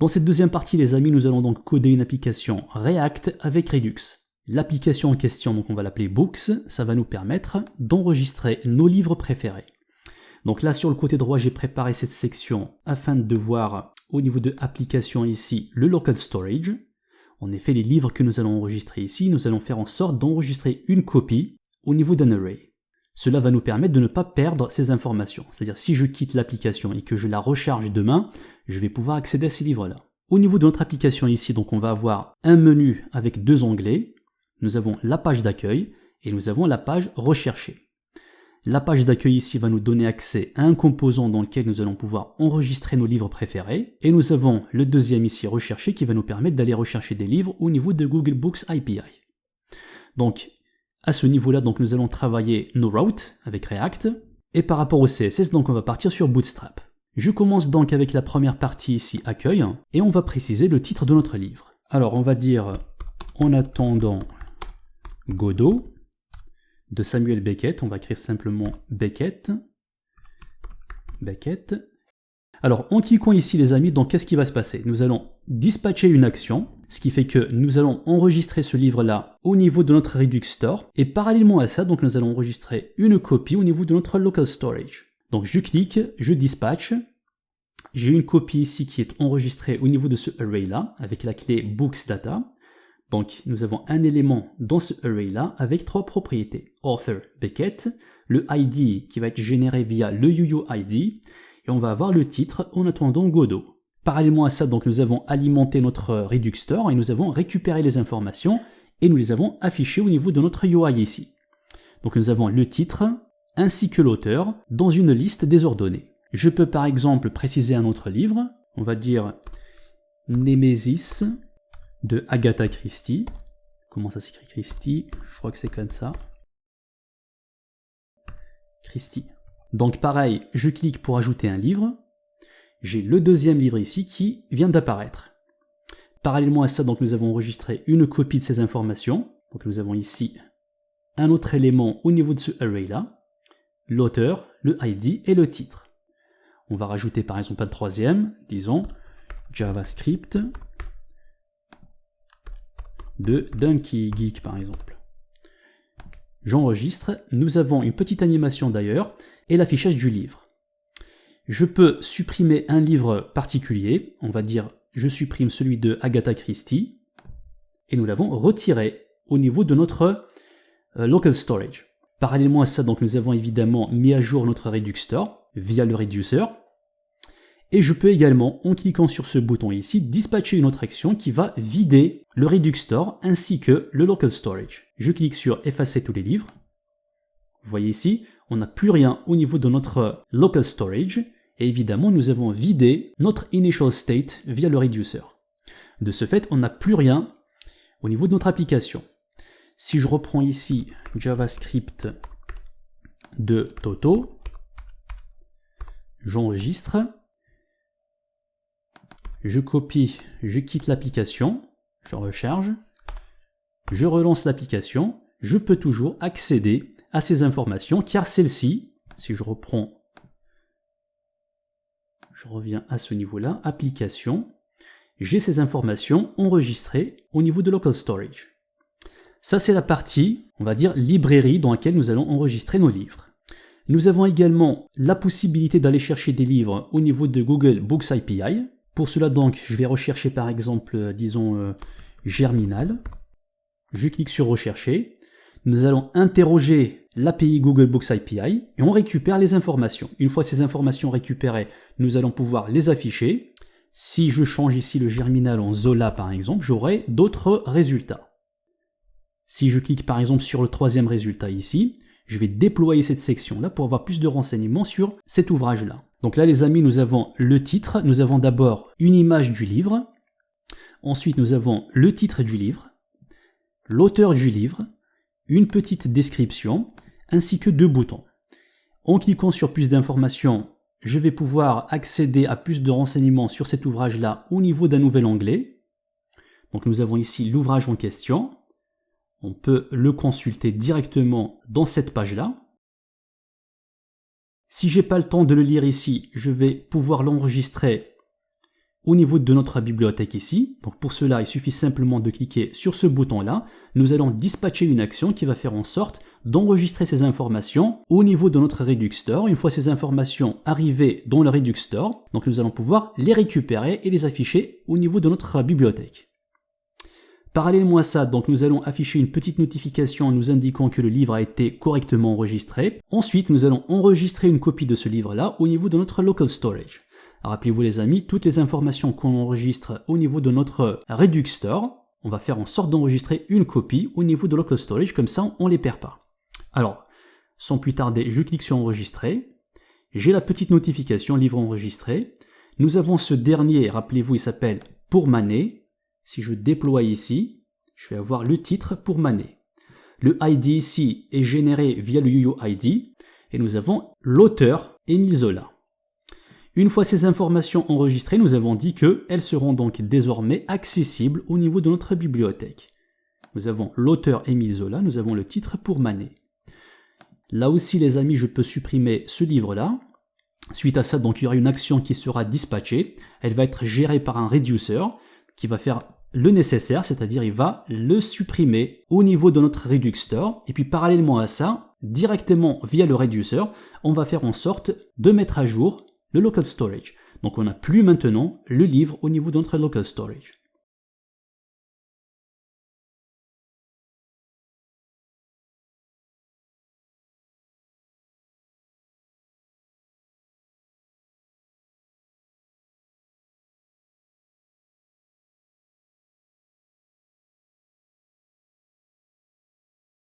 Dans cette deuxième partie, les amis, nous allons donc coder une application React avec Redux. L'application en question, donc on va l'appeler Books, ça va nous permettre d'enregistrer nos livres préférés. Donc là, sur le côté droit, j'ai préparé cette section afin de voir au niveau de application ici le local storage. En effet, les livres que nous allons enregistrer ici, nous allons faire en sorte d'enregistrer une copie au niveau d'un array. Cela va nous permettre de ne pas perdre ces informations. C'est-à-dire, si je quitte l'application et que je la recharge demain, je vais pouvoir accéder à ces livres-là. Au niveau de notre application ici, donc on va avoir un menu avec deux onglets. Nous avons la page d'accueil et nous avons la page recherchée. La page d'accueil ici va nous donner accès à un composant dans lequel nous allons pouvoir enregistrer nos livres préférés. Et nous avons le deuxième ici, recherché, qui va nous permettre d'aller rechercher des livres au niveau de Google Books API. Donc, à ce niveau-là, donc, nous allons travailler nos routes avec React. Et par rapport au CSS, donc, on va partir sur Bootstrap. Je commence donc avec la première partie ici, accueil, et on va préciser le titre de notre livre. Alors, on va dire, en attendant Godot, de Samuel Beckett, on va écrire simplement Beckett. Alors, en cliquant ici, les amis, donc qu'est-ce qui va se passer? Nous allons dispatcher une action, ce qui fait que nous allons enregistrer ce livre-là au niveau de notre Redux Store, et parallèlement à ça, donc nous allons enregistrer une copie au niveau de notre local storage. Donc je clique, je dispatch, j'ai une copie ici qui est enregistrée au niveau de ce array-là, avec la clé Books Data. Donc, nous avons un élément dans ce array-là avec trois propriétés. Author, Beckett, le ID qui va être généré via le UUID, et on va avoir le titre en attendant Godot. Parallèlement à ça, donc, nous avons alimenté notre Redux Store et nous avons récupéré les informations et nous les avons affichées au niveau de notre UI ici. Donc, nous avons le titre ainsi que l'auteur dans une liste désordonnée. Je peux par exemple préciser un autre livre. On va dire Nemesis de Agatha Christie. Comment ça s'écrit Christie? Je crois que c'est comme ça. Christie. Donc pareil, je clique pour ajouter un livre. J'ai le deuxième livre ici qui vient d'apparaître. Parallèlement à ça, donc nous avons enregistré une copie de ces informations. Donc nous avons ici un autre élément au niveau de ce array-là. L'auteur, le ID et le titre. On va rajouter par exemple un troisième, disons JavaScript de Donkey Geek par exemple. J'enregistre, nous avons une petite animation d'ailleurs, et l'affichage du livre. Je peux supprimer un livre particulier, on va dire je supprime celui de Agatha Christie, et nous l'avons retiré au niveau de notre local storage. Parallèlement à ça, donc, nous avons évidemment mis à jour notre Redux Store via le Reducer, et je peux également, en cliquant sur ce bouton ici, dispatcher une autre action qui va vider le Redux Store ainsi que le Local Storage. Je clique sur effacer tous les livres. Vous voyez ici, on n'a plus rien au niveau de notre Local Storage et évidemment nous avons vidé notre Initial State via le Reducer. De ce fait, on n'a plus rien au niveau de notre application. Si je reprends ici JavaScript de Toto, j'enregistre. Je copie, je quitte l'application, je recharge, je relance l'application, je peux toujours accéder à ces informations car celle-ci, si je reprends, je reviens à ce niveau-là, application, j'ai ces informations enregistrées au niveau de local storage. Ça c'est la partie, on va dire, librairie dans laquelle nous allons enregistrer nos livres. Nous avons également la possibilité d'aller chercher des livres au niveau de Google Books API. Pour cela donc, je vais rechercher par exemple, disons, Germinal. Je clique sur rechercher. Nous allons interroger l'API Google Books API et on récupère les informations. Une fois ces informations récupérées, nous allons pouvoir les afficher. Si je change ici le Germinal en Zola par exemple, j'aurai d'autres résultats. Si je clique par exemple sur le troisième résultat ici, je vais déployer cette section-là pour avoir plus de renseignements sur cet ouvrage-là. Donc là, les amis, nous avons le titre, nous avons d'abord une image du livre, ensuite nous avons le titre du livre, l'auteur du livre, une petite description, ainsi que deux boutons. En cliquant sur plus d'informations, je vais pouvoir accéder à plus de renseignements sur cet ouvrage-là au niveau d'un nouvel onglet. Donc nous avons ici l'ouvrage en question. On peut le consulter directement dans cette page-là. Si j'ai pas le temps de le lire ici, je vais pouvoir l'enregistrer au niveau de notre bibliothèque ici. Donc pour cela, il suffit simplement de cliquer sur ce bouton-là. Nous allons dispatcher une action qui va faire en sorte d'enregistrer ces informations au niveau de notre Redux Store. Une fois ces informations arrivées dans le Redux Store, donc nous allons pouvoir les récupérer et les afficher au niveau de notre bibliothèque. Parallèlement à ça, donc nous allons afficher une petite notification nous indiquant que le livre a été correctement enregistré. Ensuite, nous allons enregistrer une copie de ce livre-là au niveau de notre local storage. Rappelez-vous les amis, toutes les informations qu'on enregistre au niveau de notre Redux Store, on va faire en sorte d'enregistrer une copie au niveau de local storage, comme ça on ne les perd pas. Alors, sans plus tarder, je clique sur enregistrer. J'ai la petite notification livre enregistré. Nous avons ce dernier, rappelez-vous, il s'appelle pour Manet. Si je déploie ici, je vais avoir le titre pour Manet. Le ID ici est généré via le UUID et nous avons l'auteur Émile Zola. Une fois ces informations enregistrées, nous avons dit qu'elles seront donc désormais accessibles au niveau de notre bibliothèque. Nous avons l'auteur Émile Zola, nous avons le titre pour Manet. Là aussi les amis, je peux supprimer ce livre-là. Suite à ça, donc il y aura une action qui sera dispatchée. Elle va être gérée par un reducer qui va faire le nécessaire, c'est-à-dire il va le supprimer au niveau de notre Redux Store. Et puis parallèlement à ça, directement via le reducer, on va faire en sorte de mettre à jour le local storage. Donc on n'a plus maintenant le livre au niveau de notre local storage.